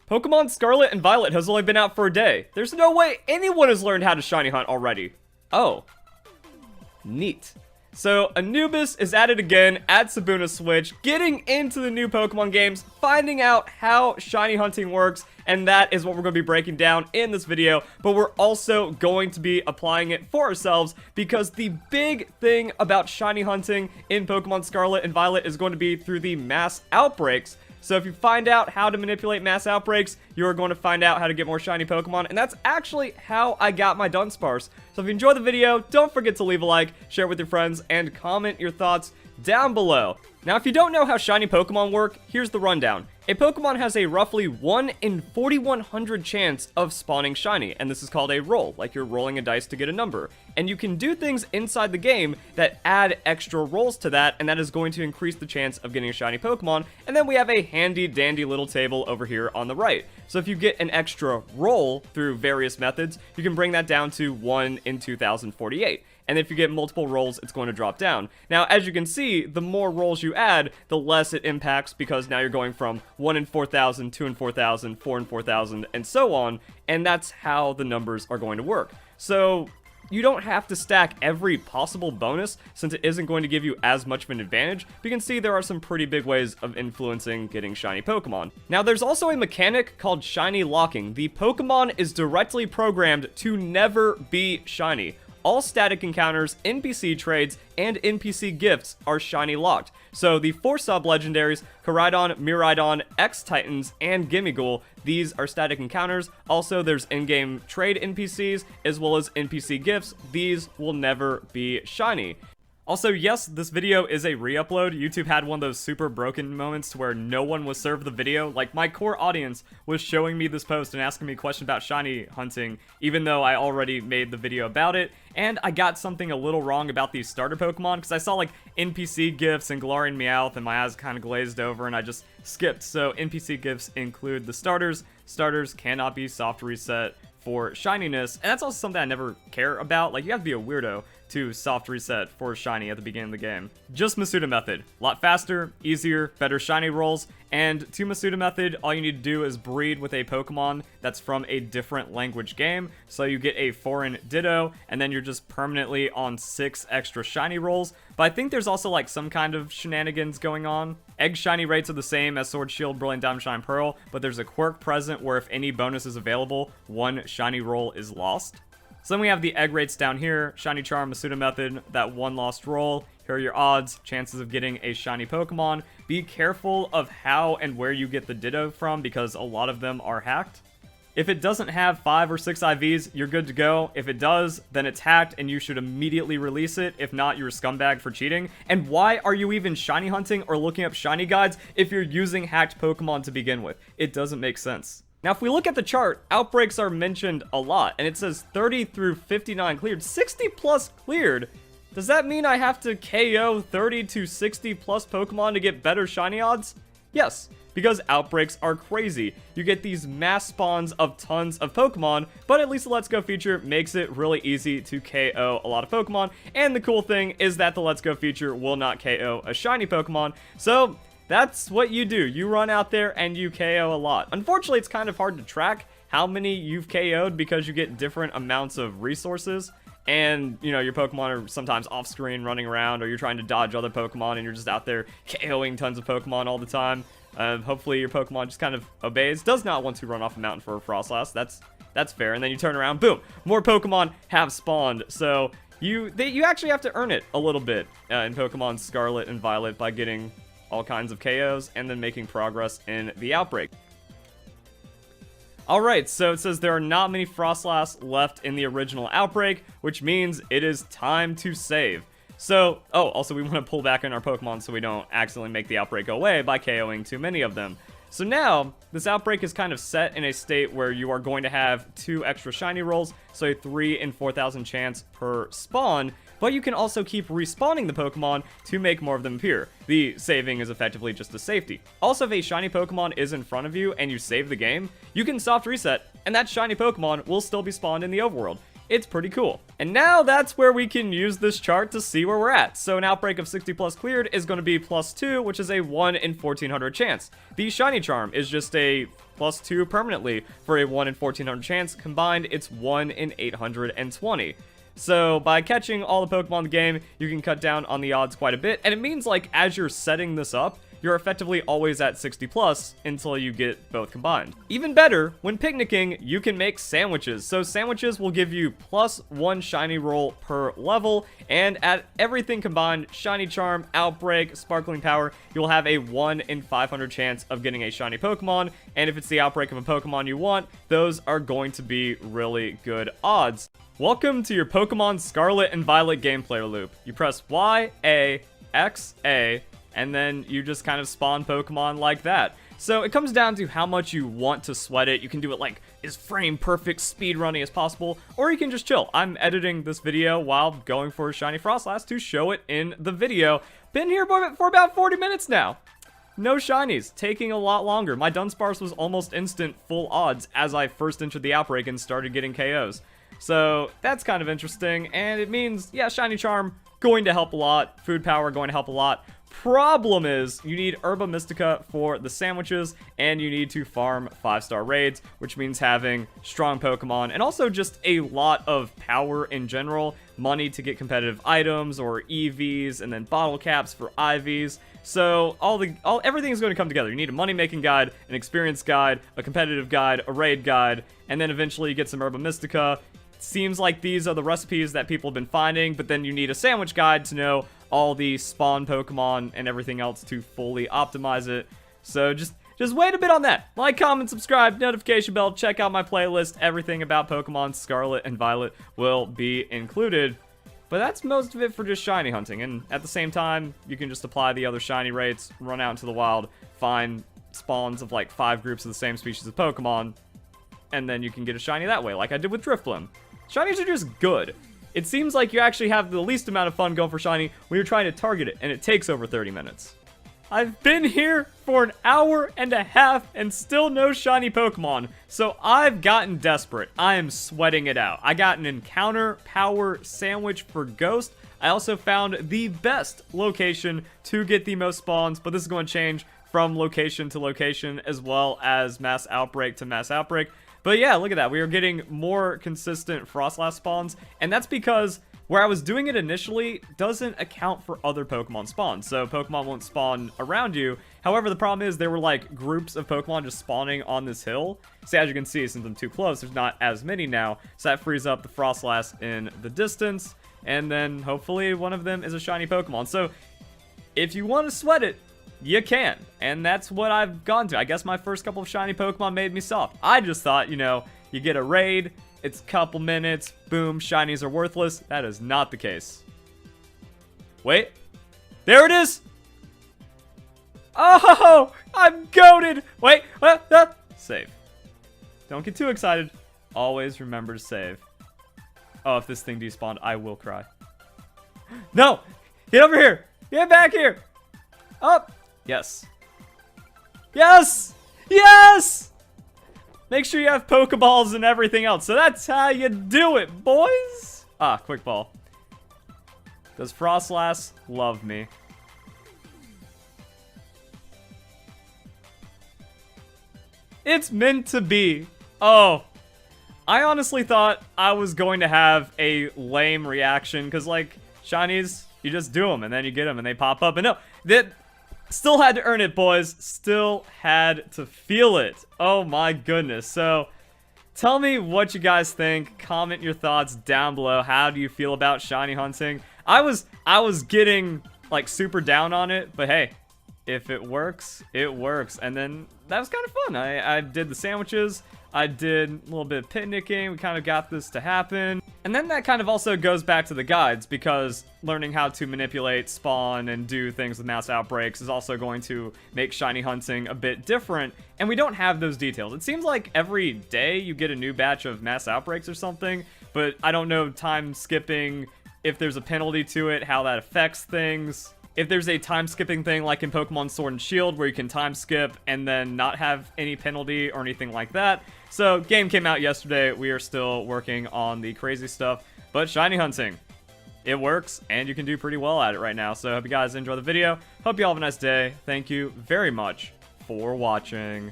Pokemon Scarlet and Violet has only been out for a day. There's no way anyone has learned how to shiny hunt already. Oh. Neat. So, Anubis is at it again at Sabuna Switch, getting into the new Pokemon games, finding out how shiny hunting works, and that is what we're going to be breaking down in this video, but we're also going to be applying it for ourselves, because the big thing about shiny hunting in Pokemon Scarlet and Violet is going to be through the mass outbreaks. So if you find out how to manipulate mass outbreaks, you're going to find out how to get more shiny Pokemon, and that's actually how I got my Dunsparce. So if you enjoyed the video, don't forget to leave a like, share it with your friends, and comment your thoughts down below. Now, if you don't know how shiny Pokemon work, here's the rundown. A Pokemon has a roughly 1 in 4,100 chance of spawning shiny, and this is called a roll, like you're rolling a dice to get a number. And you can do things inside the game that add extra rolls to that, and that is going to increase the chance of getting a shiny Pokemon. And then we have a handy dandy little table over here on the right. So if you get an extra roll through various methods, you can bring that down to 1 in 2,048. And if you get multiple rolls, it's going to drop down. Now, as you can see, the more rolls you add, the less it impacts, because now you're going from 1 in 4,000, 2 in 4,000, 4 in 4,000, and so on, and that's how the numbers are going to work. So, you don't have to stack every possible bonus, since it isn't going to give you as much of an advantage, but you can see there are some pretty big ways of influencing getting shiny Pokemon. Now, there's also a mechanic called shiny locking. The Pokemon is directly programmed to never be shiny. All static encounters, NPC trades, and NPC gifts are shiny locked. So the 4 sub-legendaries, Koraidon, Miraidon, X-Titans, and Gimmighoul, these are static encounters. Also, there's in-game trade NPCs, as well as NPC gifts. These will never be shiny. Also, yes, this video is a re-upload. YouTube had one of those super broken moments where no one was served the video. Like, my core audience was showing me this post and asking me a question about shiny hunting, even though I already made the video about it. And I got something a little wrong about these starter Pokemon, because I saw, like, NPC gifts and Galarian Meowth, and my eyes kind of glazed over, and I just skipped. So, NPC gifts include the starters. Starters cannot be soft reset for shininess, and that's also something I never care about. Like, you have to be a weirdo to soft reset for shiny at the beginning of the game. Just Masuda method. A lot faster, easier, better shiny rolls, and to Masuda method, all you need to do is breed with a Pokemon that's from a different language game, so you get a foreign Ditto, and then you're just permanently on 6 extra shiny rolls. But I think there's also like some kind of shenanigans going on. Egg shiny rates are the same as Sword, Shield, Brilliant Diamond, Shine, Pearl, but there's a quirk present where if any bonus is available, 1 shiny roll is lost. So then we have the egg rates down here, Shiny Charm, Masuda method, that 1 lost roll. Here are your odds, chances of getting a shiny Pokemon. Be careful of how and where you get the Ditto from, because a lot of them are hacked. If it doesn't have 5 or 6 IVs, you're good to go. If it does, then it's hacked and you should immediately release it. If not, you're a scumbag for cheating. And why are you even shiny hunting or looking up shiny guides if you're using hacked Pokemon to begin with? It doesn't make sense. Now, if we look at the chart, outbreaks are mentioned a lot, and it says 30 through 59 cleared, 60 plus cleared. Does that mean I have to KO 30 to 60 plus Pokemon to get better shiny odds? Yes, because outbreaks are crazy. You get these mass spawns of tons of Pokemon, but at least the Let's Go feature makes it really easy to KO a lot of Pokemon, and the cool thing is that the Let's Go feature will not KO a shiny Pokemon, so that's what you do. You run out there and you KO a lot. Unfortunately, it's kind of hard to track how many you've KO'd because you get different amounts of resources. And, you know, your Pokemon are sometimes off-screen running around, or you're trying to dodge other Pokemon and you're just out there KOing tons of Pokemon all the time. Hopefully your Pokemon just kind of obeys. Does not want to run off a mountain for a Frostlass. That's fair. And then you turn around, boom, more Pokemon have spawned. So you actually have to earn it a little bit in Pokemon Scarlet and Violet by getting all kinds of KOs, and then making progress in the outbreak. Alright, so it says there are not many Frostlass left in the original outbreak, which means it is time to save. So, also we want to pull back in our Pokemon so we don't accidentally make the outbreak go away by KOing too many of them. So now, this outbreak is kind of set in a state where you are going to have 2 extra shiny rolls, so a 3 in 4,000 chance per spawn, but you can also keep respawning the Pokemon to make more of them appear. The saving is effectively just a safety. Also, if a shiny Pokemon is in front of you and you save the game, you can soft reset, and that shiny Pokemon will still be spawned in the overworld. It's pretty cool. And now that's where we can use this chart to see where we're at. So an outbreak of 60 plus cleared is going to be +2, which is a 1 in 1400 chance. The shiny charm is just a +2 permanently for a 1 in 1400 chance. Combined, it's 1 in 820. So by catching all the Pokemon in the game, you can cut down on the odds quite a bit. And it means, like, as you're setting this up, you're effectively always at 60 plus until you get both combined. Even better, when picnicking, you can make sandwiches. So sandwiches will give you +1 shiny roll per level, and at everything combined, shiny charm, outbreak, sparkling power, you'll have a 1 in 500 chance of getting a shiny Pokemon, and if it's the outbreak of a Pokemon you want, those are going to be really good odds. Welcome to your Pokemon Scarlet and Violet gameplay loop. You press Y, A, X, A, and then you just kind of spawn Pokemon like that. So it comes down to how much you want to sweat it. You can do it like as frame perfect speedrunning as possible, or you can just chill. I'm editing this video while going for a shiny Frostlass to show it in the video. Been here for about 40 minutes now. No shinies, taking a lot longer. My Dunsparce was almost instant full odds as I first entered the outbreak and started getting KOs. So that's kind of interesting, and it means, yeah, shiny charm going to help a lot, food power going to help a lot. Problem is, you need Herba Mystica for the sandwiches, and you need to farm 5-star raids, which means having strong Pokemon, and also just a lot of power in general, money to get competitive items, or EVs, and then bottle caps for IVs. So everything is going to come together. You need a money-making guide, an experience guide, a competitive guide, a raid guide, and then eventually you get some Herba Mystica. Seems like these are the recipes that people have been finding, but then you need a sandwich guide to know all the spawn Pokemon and everything else to fully optimize it. So just wait a bit on that. Like, comment, subscribe, notification bell, check out my playlist. Everything about Pokemon Scarlet and Violet will be included. But that's most of it for just shiny hunting, and at the same time, you can just apply the other shiny rates, run out into the wild, find spawns of like 5 groups of the same species of Pokemon, and then you can get a shiny that way, like I did with Drifblim. Shinies are just good. It seems like you actually have the least amount of fun going for shiny when you're trying to target it, and it takes over 30 minutes. I've been here for an hour and a half and still no shiny Pokemon, so I've gotten desperate. I am sweating it out. I got an encounter power sandwich for Ghost. I also found the best location to get the most spawns, but this is going to change from location to location as well as mass outbreak to mass outbreak. But yeah, look at that. We are getting more consistent Frostlass spawns, and that's because where I was doing it initially doesn't account for other Pokemon spawns, so Pokemon won't spawn around you. However, the problem is there were like groups of Pokemon just spawning on this hill. So as you can see, since I'm too close, there's not as many now, so that frees up the Frostlass in the distance, and then hopefully one of them is a shiny Pokemon. So if you want to sweat it, you can, and that's what I've gone to. I guess my first couple of shiny Pokemon made me soft. I just thought, you know, you get a raid, it's a couple minutes, boom, shinies are worthless. That is not the case. Wait, there it is! Oh, I'm goated! Wait, save. Don't get too excited. Always remember to save. Oh, if this thing despawned, I will cry. No! Get over here! Get back here! Up! Yes. Yes! Yes! Make sure you have Pokeballs and everything else. So that's how you do it, boys! Ah, quick ball. Does Frostlass love me? It's meant to be. Oh. I honestly thought I was going to have a lame reaction, because, like, shinies, you just do them, and then you get them, and they pop up. And no, that still had to earn it, boys. Still had to feel it. Oh my goodness. So, tell me what you guys think. Comment your thoughts down below. How do you feel about shiny hunting? I was getting, like, super down on it, but hey, if it works, it works. And then that was kind of fun. I did the sandwiches. I did a little bit of picnicking. We kind of got this to happen. And then that kind of also goes back to the guides, because learning how to manipulate, spawn, and do things with mass outbreaks is also going to make shiny hunting a bit different. And we don't have those details. It seems like every day you get a new batch of mass outbreaks or something, but I don't know time skipping, if there's a penalty to it, how that affects things. if there's a time skipping thing like in Pokemon Sword and Shield where you can time skip and then not have any penalty or anything like that. So game came out yesterday. We are still working on the crazy stuff, but shiny hunting, it works and you can do pretty well at it right now. So I hope you guys enjoy the video. Hope you all have a nice day. Thank you very much for watching.